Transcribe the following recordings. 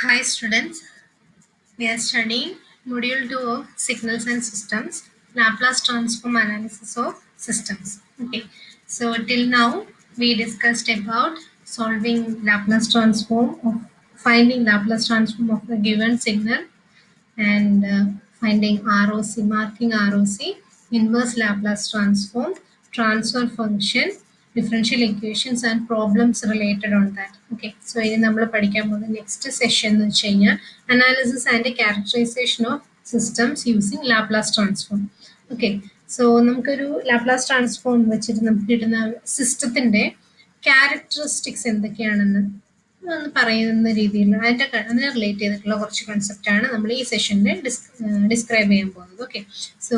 Hi students, we are studying module 2 of signals and systems, Laplace transform analysis of systems. Okay, so till now we discussed about solving Laplace transform of finding Laplace transform of a given signal and finding ROC, marking ROC, inverse Laplace transform, transfer function, differential equations and problems related on that. Okay, so ഇനി നമ്മൾ പഠിക്കാൻ പോകുന്ന next session എന്ന് വെച്ച് കഴിഞ്ഞാൽ analysis and characterisation of systems using Laplace transform. Okay, so നമുക്കൊരു Laplace transform വെച്ചിട്ട് നമുക്ക് കിട്ടുന്ന സിസ്റ്റത്തിന്റെ ക്യാരക്ടറിസ്റ്റിക്സ് എന്തൊക്കെയാണെന്ന് എന്ന് പറയുന്ന രീതിയിൽ അതിനെ റിലേറ്റ് ചെയ്തിട്ടുള്ള കുറച്ച് കൺസെപ്റ്റാണ് നമ്മൾ ഈ സെഷനിൽ ഡിസ്ക്രൈബ് ചെയ്യാൻ പോകുന്നത്. ഓക്കെ, സോ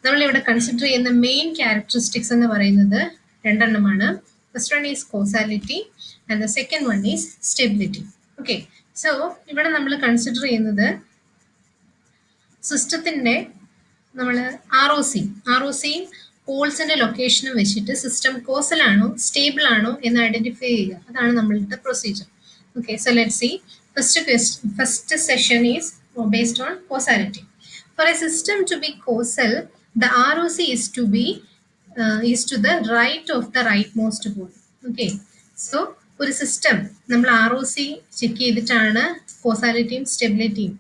നമ്മളിവിടെ കൺസിഡർ ചെയ്യുന്ന മെയിൻ ക്യാരക്ടറിസ്റ്റിക്സ് എന്ന് പറയുന്നത് രണ്ടെണ്ണമാണ്. First one is causality and the second one is stability. Okay, so ഇവിടെ നമ്മൾ കൺസിഡർ ചെയ്യുന്നത് സിസ്റ്റത്തിന്റെ നമ്മൾ ആർ ഒ സിയും പോൾസിന്റെ ലൊക്കേഷനും വെച്ചിട്ട് സിസ്റ്റം കോസൽ ആണോ സ്റ്റേബിൾ ആണോ എന്ന് ഐഡന്റിഫൈ ചെയ്യുക. അതാണ് നമ്മളുടെ procedure. Okay, so let's see. First session is based on causality. For a system to be causal, the ROC is to the right of the rightmost pole. Okay, so ഒരു system നമ്മൾ ROC check ചെയ്തിട്ടാണ് കോസാലിറ്റിയും സ്റ്റെബിലിറ്റിയും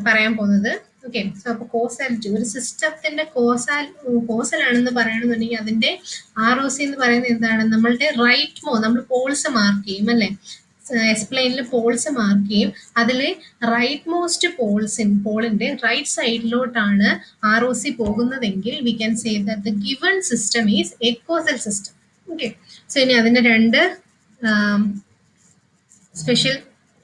പറയാൻ പോകുന്നത്. Okay, so അപ്പോൾ causality ഒരു സിസ്റ്റത്തിന്റെ കോസലാണെന്ന് പറയണമെന്നുണ്ടെങ്കിൽ അതിന്റെ ROC എന്ന് പറയുന്നത് എന്താണ്? നമ്മളുടെ നമ്മൾ പോൾസ് മാർക്ക് ചെയ്യും അല്ലേ? എക്സ്പ്ലെയിനിൽ പോൾസ് മാർക്ക് ചെയ്യും. അതിൽ റൈറ്റ് മോസ്റ്റ് പോളിന്റെ റൈറ്റ് സൈഡിലോട്ടാണ് ROC പോകുന്നതെങ്കിൽ we can say that the given system is a causal system. Okay, so ഇനി അതിന്റെ രണ്ട് സ്പെഷ്യൽ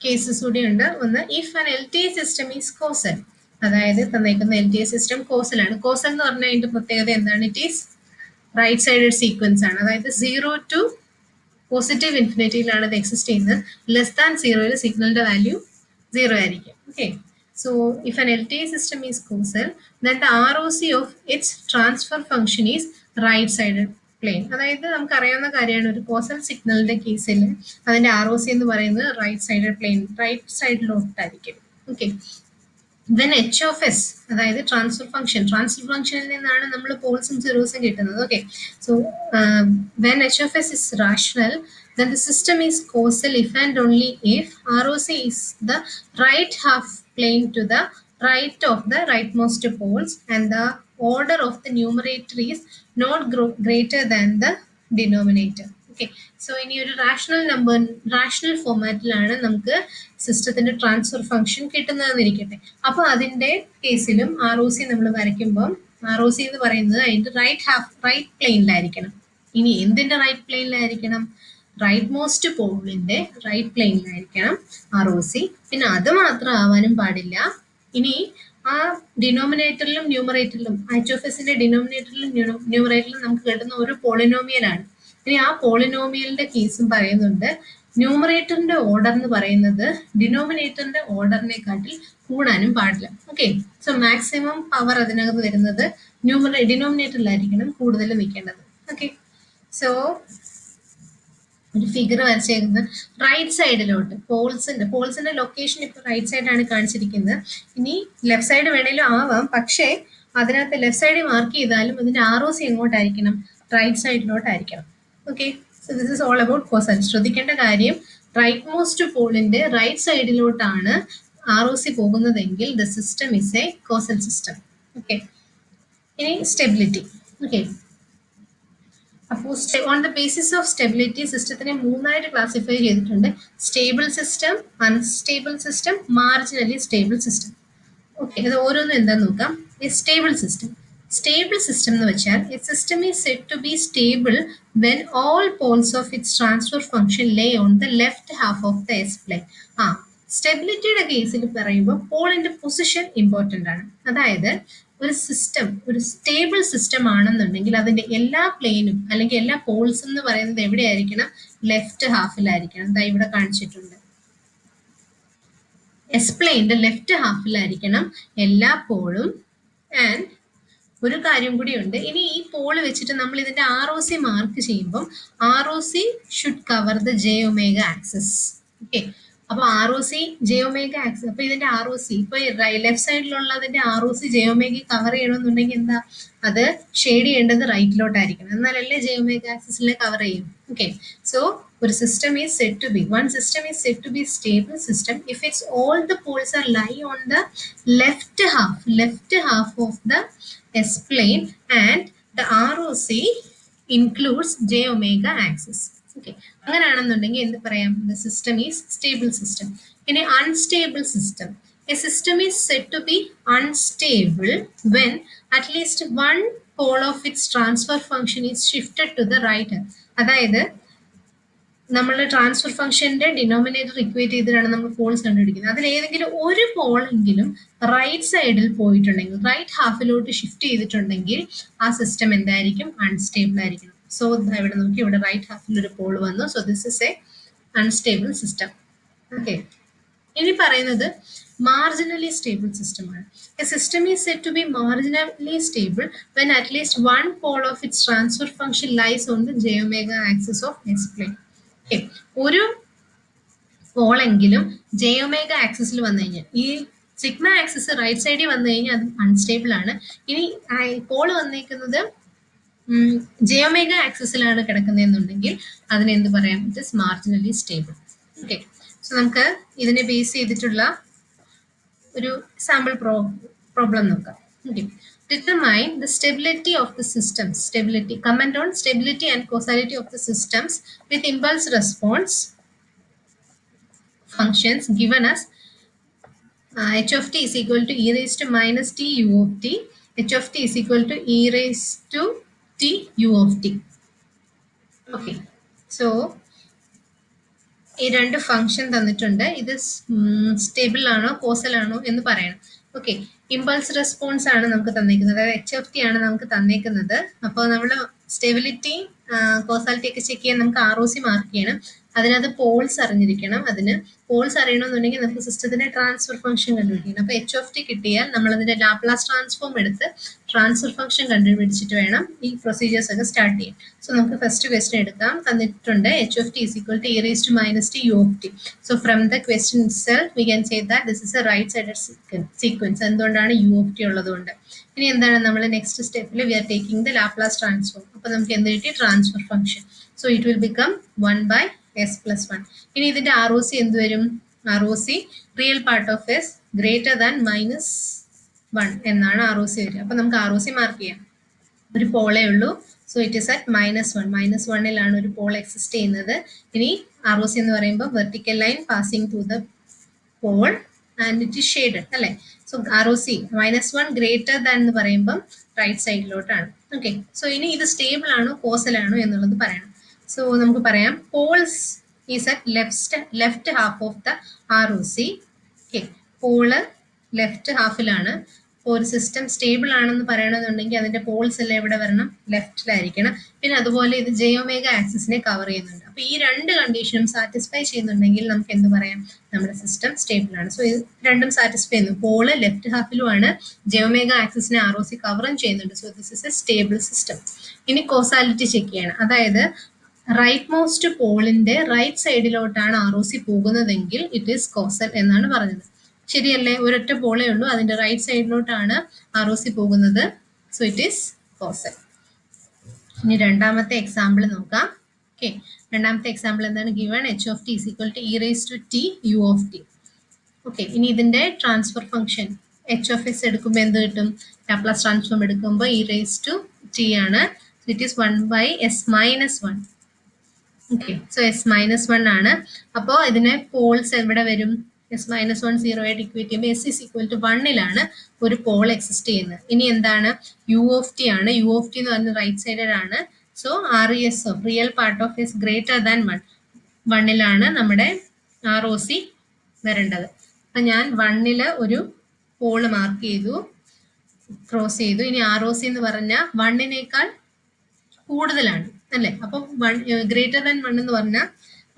കേസസ് കൂടി ഉണ്ട്. ഒന്ന്, if an LTI system is causal, അതായത് തന്നേക്കുന്ന LTI സിസ്റ്റം കോസലാണ്. കോസൽ എന്ന് പറഞ്ഞാൽ അതിന്റെ പ്രത്യേകത എന്താണ്? It is right sided sequence ആണ്. അതായത് 0 to പോസിറ്റീവ് ഇൻഫിനിറ്റിയിലാണ് അത് എക്സിസ്റ്റ് ചെയ്യുന്നത്. ലെസ് ദാൻ 0 സിഗ്നലിന്റെ വാല്യൂ 0 ആയിരിക്കും. Okay, so if an LTI system is causal then the ROC of its transfer function is right sided plane. അതായത് നമുക്കറിയാവുന്ന കാര്യമാണ്, ഒരു കോസൽ സിഗ്നലിന്റെ കേസിൽ അതിന്റെ ROC എന്ന് പറയുന്നത് റൈറ്റ് സൈഡഡ് പ്ലെയിൻ, റൈറ്റ് സൈഡിലോട്ടായിരിക്കും. Okay, then h of s, അതായത് ട്രാൻസ്ഫർ ഫംഗ്ഷനിൽ നിന്നാണ് നമ്മൾ പോൾസും സീറോസും കിട്ടുന്നത്. Okay, so when h of s is rational, then the system is causal if and only if ROC is the right half plane to the right of the rightmost poles and the order of the numerator is not greater than the denominator. Okay, so ഇനി ഒരു rational ഫോമാറ്റിലാണ് നമുക്ക് സിസ്റ്റത്തിന്റെ transfer function കിട്ടുന്നതെന്നിരിക്കട്ടെ. അപ്പൊ അതിന്റെ കേസിലും ROC നമ്മൾ വരയ്ക്കുമ്പോൾ ROC എന്ന് പറയുന്നത് അതിന്റെ റൈറ്റ് പ്ലെയിനിലായിരിക്കണം. ഇനി എന്തിന്റെ റൈറ്റ് പ്ലെയിനിലായിരിക്കണം? റൈറ്റ് മോസ്റ്റ് പോളിന്റെ റൈറ്റ് പ്ലെയിനിലായിരിക്കണം ROC. പിന്നെ അത് മാത്രം ആവാനും പാടില്ല. ഇനി ആ ഡിനോമിനേറ്ററിലും ന്യൂമറേറ്ററിലും HOFSന്റെ ഡിനോമിനേറ്ററിലും ന്യൂമറേറ്ററിലും നമുക്ക് കിട്ടുന്ന ഒരു പോളിനോമിയലാണ്. ഇനി ആ പോളിനോമിയലിന്റെ കേസും പറയുന്നുണ്ട്. ന്യൂമറേറ്ററിന്റെ ഓർഡർ എന്ന് പറയുന്നത് ഡിനോമിനേറ്ററിന്റെ ഓർഡറിനെക്കാട്ടിൽ കൂടാനും പാടില്ല. ഓക്കെ, സോ മാക്സിമം പവർ അതിനകത്ത് വരുന്നത് ഡിനോമിനേറ്ററിലായിരിക്കണം കൂടുതൽ നിൽക്കേണ്ടത്. ഓക്കെ, സോ ഒരു ഫിഗർ വരച്ചേക്കുന്നത് റൈറ്റ് സൈഡിലോട്ട് പോൾസിന്റെ ലൊക്കേഷൻ ഇപ്പൊ റൈറ്റ് സൈഡാണ് കാണിച്ചിരിക്കുന്നത്. ഇനി ലെഫ്റ്റ് സൈഡ് വേണേലും ആവാം, പക്ഷേ അതിനകത്ത് ലെഫ്റ്റ് സൈഡിൽ മാർക്ക് ചെയ്താലും അതിന്റെ ROC എങ്ങോട്ടായിരിക്കണം? റൈറ്റ് സൈഡിലോട്ടായിരിക്കണം. Okay, so this is all about causal. ശ്രദ്ധിക്കേണ്ട കാര്യം, റൈറ്റ് മോസ്റ്റ് പോളിന്റെ റൈറ്റ് സൈഡിലോട്ടാണ് ROC പോകുന്നതെങ്കിൽ the system is a causal system. Okay, ഇനി സ്റ്റെബിലിറ്റി. ഓക്കെ, അപ്പോൾ on the basis of stability സിസ്റ്റത്തിനെ മൂന്നായിട്ട് ക്ലാസിഫൈ ചെയ്തിട്ടുണ്ട്. Stable system, unstable system, marginally stable system. Okay, ഇത് ഓരോന്നും എന്താന്ന് നോക്കാം. സ്റ്റേബിൾ സിസ്റ്റം എന്ന് വെച്ചാൽ a system is said to be stable when all poles of its transfer function lie on the left half of the S plane. സ്റ്റെബിലിറ്റിയുടെ കേസിൽ പറയുമ്പോൾ പോളിന്റെ പൊസിഷൻ ഇമ്പോർട്ടൻ്റ് ആണ്. അതായത് ഒരു സ്റ്റേബിൾ സിസ്റ്റം ആണെന്നുണ്ടെങ്കിൽ അതിന്റെ എല്ലാ പ്ലെയിനും അല്ലെങ്കിൽ എല്ലാ പോൾസും എന്ന് പറയുന്നത് എവിടെയായിരിക്കണം? ലെഫ്റ്റ് ഹാഫിലായിരിക്കണം. ദാ ഇവിടെ കാണിച്ചിട്ടുണ്ട്. എസ് പ്ലെയിന്റെ ലെഫ്റ്റ് ഹാഫിലായിരിക്കണം എല്ലാ പോളും. ആൻഡ് ഒരു കാര്യം കൂടിയുണ്ട്, ഇനി ഈ പോള് വെച്ചിട്ട് നമ്മൾ ഇതിന്റെ ROC മാർക്ക് ചെയ്യുമ്പോൾ ROC should cover the J omega axis. Okay, അപ്പൊ R O C J omega axis, അപ്പൊ ഇതിന്റെ ആർ ഒ സി ഇപ്പൊ ലെഫ്റ്റ് സൈഡിലുള്ളതിന്റെ R O C J omega cover ചെയ്യണമെന്നുണ്ടെങ്കിൽ എന്താ, അത് ഷെയ്ഡ് ചെയ്യേണ്ടത് റൈറ്റിലോട്ടായിരിക്കണം, എന്നാലല്ലേ ജെ ഒമേഗ ആക്സിസിനെ കവർ ചെയ്യും. ഓക്കെ, സോ ഒരു system is said to be, one system is said to be stable system if its all the poles are lie on the left half of the S plane and the R O C includes J omega axis. Okay, അങ്ങനെയാണെന്നുണ്ടെങ്കിൽ എന്ത് പറയാം, the system is stable system. ഇനി unstable system, a system is said to be unstable when at least one pole of its transfer function is shifted to the right. അതായത് നമ്മൾ transfer ഫംഗ്ഷന്റെ denominator equate ചെയ്തിട്ടാണ് നമ്മൾ Paul's കണ്ടുപിടിക്കുന്നത്. അതിൽ ഏതെങ്കിലും ഒരു പോളെങ്കിലും റൈറ്റ് സൈഡിൽ പോയിട്ടുണ്ടെങ്കിൽ, റൈറ്റ് ഹാഫിലോട്ട് ഷിഫ്റ്റ് ചെയ്തിട്ടുണ്ടെങ്കിൽ ആ സിസ്റ്റം എന്തായിരിക്കും, അൺസ്റ്റേബിൾ ആയിരിക്കും. സോ ഇവിടെ നോക്കി, ഇവിടെ റൈറ്റ് ഹാഫിൽ ഒരു പോൾ വന്നു. So this is a unstable system. Okay, ഇനി പറയുന്നത് മാർജിനലി സ്റ്റേബിൾ സിസ്റ്റമാണ്. A system is said to be marginally stable when at least one pole of its transfer function lies on the j omega axis of s plane. ഒരു പോളെങ്കിലും J omega ആക്സിസിൽ വന്നു കഴിഞ്ഞാൽ, ഈ sigma axis right സൈഡിൽ വന്നു കഴിഞ്ഞാൽ അത് അൺസ്റ്റേബിൾ ആണ്. ഇനി പോള് വന്നേക്കുന്നത് ജെ ഒമേഗ ആക്സിസിലാണ് കിടക്കുന്നതെന്നുണ്ടെങ്കിൽ അതിന് എന്ത് പറയാം, it is marginally stable. Okay, so നമുക്ക് ഇതിനെ ബേസ് ചെയ്തിട്ടുള്ള ഒരു സാമ്പിൾ പ്രോബ്ലം നോക്കാം. Okay, determine the stability of the systems. Stability. Comment on stability and causality of the systems with impulse response functions given as h of t is equal to e raised to minus t u of t. h of t is equal to e raised to t u of t. Okay. So, ഈ രണ്ട് function തന്നിട്ടുണ്ട്. ഇത് stable ആണോ causal ആണോ എന്ന് പറയണം. Okay, impulse response ആണ് നമുക്ക് തന്നേക്കുന്നത്, അതായത് എച്ച് എഫ് ടി ആണ് നമുക്ക് തന്നേക്കുന്നത്. അപ്പോൾ നമ്മൾ സ്റ്റെബിലിറ്റി കോസാലിറ്റി ഒക്കെ ചെക്ക് ചെയ്യാൻ നമുക്ക് ആർ ഒ സി മാർക്ക് ചെയ്യണം. അതിനകത്ത് പോൾസ് അറിഞ്ഞിരിക്കണം. അതിന് പോൾസ് അറിയണമെന്നുണ്ടെങ്കിൽ നമുക്ക് സിസ്റ്റത്തിന്റെ ട്രാൻസ്ഫർ ഫംഗ്ഷൻ കണ്ടുപിടിക്കണം. അപ്പോൾ എച്ച് ഓഫ് ടി കിട്ടിയാൽ നമ്മൾ അതിന്റെ ലാപ്ലാസ് ട്രാൻസ്ഫോം എടുത്ത് ട്രാൻസ്ഫർ ഫംഗ്ഷൻ കണ്ടുപിടിച്ചിട്ട് വേണം ഈ പ്രൊസീജിയേഴ്സ് ഒക്കെ സ്റ്റാർട്ട് ചെയ്യാൻ. സോ നമുക്ക് ഫസ്റ്റ് ക്വസ്റ്റ്യൻ എടുക്കാം. തന്നിട്ടുണ്ട് h of T is equal to e raised to minus t u of t. So from the question itself we can say that this is a right sided sequence. എന്തുകൊണ്ടാണ്, u of t ഉള്ളതുകൊണ്ട്. ഇനി എന്താണ്, നമ്മൾ next സ്റ്റെപ്പിൽ we are taking the Laplace transform. അപ്പോൾ നമുക്ക് എന്ത് കിട്ടി, transfer function. So it will become 1 by s plus 1. ഇനി ഇതിന്റെ ആർ ഒ സി എന്ത് വരും, R O C real part of s greater than -1 എന്നാണ് ആർ ഒ സി വരിക. അപ്പൊ നമുക്ക് ആർ ഒ സി മാർക്ക് ചെയ്യാം. ഒരു പോളേ ഉള്ളൂ. So it is at -1. -1 ഒരു പോൾ എക്സിസ്റ്റ് ചെയ്യുന്നത്. ഇനി ആർ ഒ സി എന്ന് പറയുമ്പോൾ vertical line passing through the pole and it is shaded അല്ലേ. So R O C -1 greater than എന്ന് പറയുമ്പം റൈറ്റ് സൈഡിലോട്ടാണ്. ഓക്കെ, സോ ഇനി ഇത് സ്റ്റേബിൾ ആണോ കോസൽ ആണോ എന്നുള്ളത് പറയണം. സോ നമുക്ക് പറയാം, poles is at left half of the R O C. Okay, pole left ഹാഫിലാണ്. അപ്പോൾ ഒരു സിസ്റ്റം സ്റ്റേബിൾ ആണെന്ന് പറയണമെന്നുണ്ടെങ്കിൽ അതിന്റെ പോൾസ് എല്ലാം എവിടെ വരണം, ലെഫ്റ്റിലായിരിക്കണം. പിന്നെ അതുപോലെ ഇത് ജെ ഒമേഗ ആക്സിസിനെ കവർ ചെയ്യുന്നുണ്ട്. അപ്പൊ ഈ രണ്ട് കണ്ടീഷനും സാറ്റിസ്ഫൈ ചെയ്യുന്നുണ്ടെങ്കിൽ നമുക്ക് എന്ത് പറയാം, നമ്മുടെ സിസ്റ്റം സ്റ്റേബിൾ ആണ്. സോ ഇത് രണ്ടും സാറ്റിസ്ഫൈ ചെയ്യുന്നു. പോള് ലെഫ്റ്റ് ഹാഫിലുമാണ്, ജെ ഒമേഗ ആക്സിസിനെ ആർ ഒ സി കവറും ചെയ്യുന്നുണ്ട്. So this is a stable system. ഇനി കോസാലിറ്റി ചെക്ക് ചെയ്യണം. അതായത് റൈറ്റ് മോസ്റ്റ് പോളിന്റെ റൈറ്റ് സൈഡിലോട്ടാണ് ആർ ഒ സി പോകുന്നതെങ്കിൽ ഇറ്റ് ഈസ് കോസൽ എന്നാണ് പറഞ്ഞത്. ശരിയല്ലേ, ഒരൊറ്റ പോളേ ഉള്ളൂ, അതിന്റെ റൈറ്റ് സൈഡിലോട്ടാണ് ആർ ഒ സി പോകുന്നത്. So it is causal. ഇനി രണ്ടാമത്തെ എക്സാമ്പിൾ നോക്കാം. ഓക്കെ, രണ്ടാമത്തെ എക്സാമ്പിൾ എന്താണ്, given H of T is equal to E raise to t u of t. Okay, ഇനി ഇതിന്റെ transfer function h of x എടുക്കുമ്പോൾ എന്ത് കിട്ടും, ലാപ്ലാസ് ട്രാൻസ്ഫോം എടുക്കുമ്പോൾ ഇ റേസ് ടു ടി ആണ്. It is 1 by s minus 1. Okay, so s minus 1 ആണ്. അപ്പോൾ ഇതിനെ പോൾസ് എവിടെ വരും, എസ് മൈനസ് 1 0 ആയിട്ട് ഇക്വേറ്റ് ചെയ്യുമ്പോൾ എസ് ഇസ് ഈക്വൽ ടു 1 ഒരു പോൾ എക്സിസ്റ്റ് ചെയ്യുന്നത്. ഇനി എന്താണ്, യു ഓഫ് ടി ആണ്. യു ഓഫ് ടി എന്ന് പറഞ്ഞാൽ റൈറ്റ് സൈഡഡ് ആണ്. So R E S of real part of s greater than 1 നമ്മുടെ ആർ ഒ സി വരേണ്ടത്. അപ്പം ഞാൻ 1 ഒരു പോള് മാർക്ക് ചെയ്തു, ക്രോസ് ചെയ്തു. ഇനി ആർ ഒ സി എന്ന് പറഞ്ഞാൽ 1 കൂടുതലാണ് അല്ലേ. അപ്പം ഗ്രേറ്റർ ദാൻ 1 എന്ന് പറഞ്ഞാൽ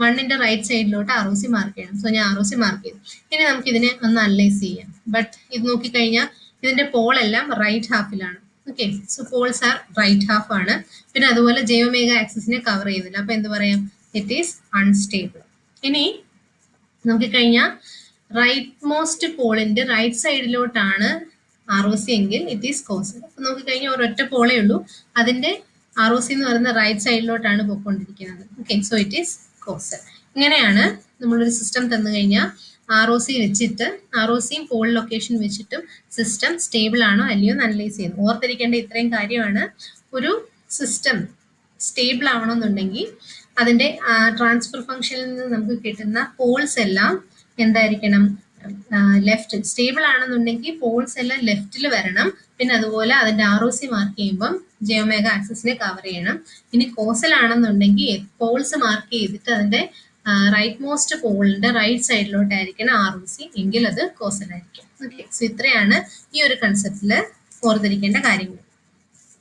1 റൈറ്റ് സൈഡിലോട്ട് ആർ ഒ സി മാർക്ക് ചെയ്യണം. സോ ഞാൻ ആർ ഒ സി മാർക്ക് ചെയ്തു. ഇനി നമുക്ക് ഇതിനെ ഒന്ന് അനലൈസ് ചെയ്യാം. ബട്ട് ഇത് നോക്കിക്കഴിഞ്ഞാൽ ഇതിന്റെ പോൾ എല്ലാം റൈറ്റ് ഹാഫിലാണ്. Okay, so poles are right half ആണ്. പിന്നെ അതുപോലെ ജെ ഒമേഗ ആക്സിസിനെ കവർ ചെയ്യുന്നില്ല. അപ്പൊ എന്ത് പറയാം, ഇറ്റ് ഈസ് അൺസ്റ്റേബിൾ. ഇനി നോക്കിക്കഴിഞ്ഞാൽ റൈറ്റ് മോസ്റ്റ് പോളിന്റെ റൈറ്റ് സൈഡിലോട്ടാണ് ആർ ഒ സി എങ്കിൽ ഇറ്റ് ഈസ് കോസൽ. അപ്പൊ നോക്കിക്കഴിഞ്ഞാൽ ഒരൊറ്റ പോളേ ഉള്ളൂ, അതിന്റെ ആർ ഒ സി എന്ന് പറയുന്ന റൈറ്റ് സൈഡിലോട്ടാണ് പോയിക്കൊണ്ടിരിക്കുന്നത്. Okay, so it is causal. ഇങ്ങനെയാണ് നമ്മളൊരു സിസ്റ്റം തന്നു കഴിഞ്ഞാൽ ആർ ഒ സി വെച്ചിട്ട് ആർ ഒ സിയും പോൾ ലൊക്കേഷൻ വെച്ചിട്ടും സിസ്റ്റം സ്റ്റേബിൾ ആണോ അല്ലയോ എന്ന് അനലൈസ് ചെയ്യുന്നു. ഓർത്തിരിക്കേണ്ട ഇത്രയും കാര്യമാണ്. ഒരു സിസ്റ്റം സ്റ്റേബിൾ ആവണമെന്നുണ്ടെങ്കിൽ അതിന്റെ ട്രാൻസ്ഫർ ഫംഗ്ഷനിൽ നിന്ന് നമുക്ക് കിട്ടുന്ന പോൾസ് എല്ലാം എന്തായിരിക്കണം? ലെഫ്റ്റ്. സ്റ്റേബിൾ ആണെന്നുണ്ടെങ്കിൽ പോൾസ് എല്ലാം ലെഫ്റ്റിൽ വരണം. പിന്നെ അതുപോലെ അതിന്റെ ആർ ഒ സി മാർക്ക് ചെയ്യുമ്പം ജെഒമേഗ ആക്സിസിനെ കവർ ചെയ്യണം. ഇനി കോസൽ ആണെന്നുണ്ടെങ്കിൽ പോൾസ് മാർക്ക് ചെയ്തിട്ട് അതിന്റെ റൈറ്റ് മോസ്റ്റ് പോളിന്റെ റൈറ്റ് സൈഡിലോട്ടായിരിക്കണം ആർ ഒ സി, എങ്കിൽ അത് കോസൽ ആയിരിക്കും. ഓക്കെ, സോ ഇത്രയാണ് ഈ ഒരു കൺസെപ്റ്റിൽ ഓർത്തിരിക്കേണ്ട കാര്യങ്ങൾ.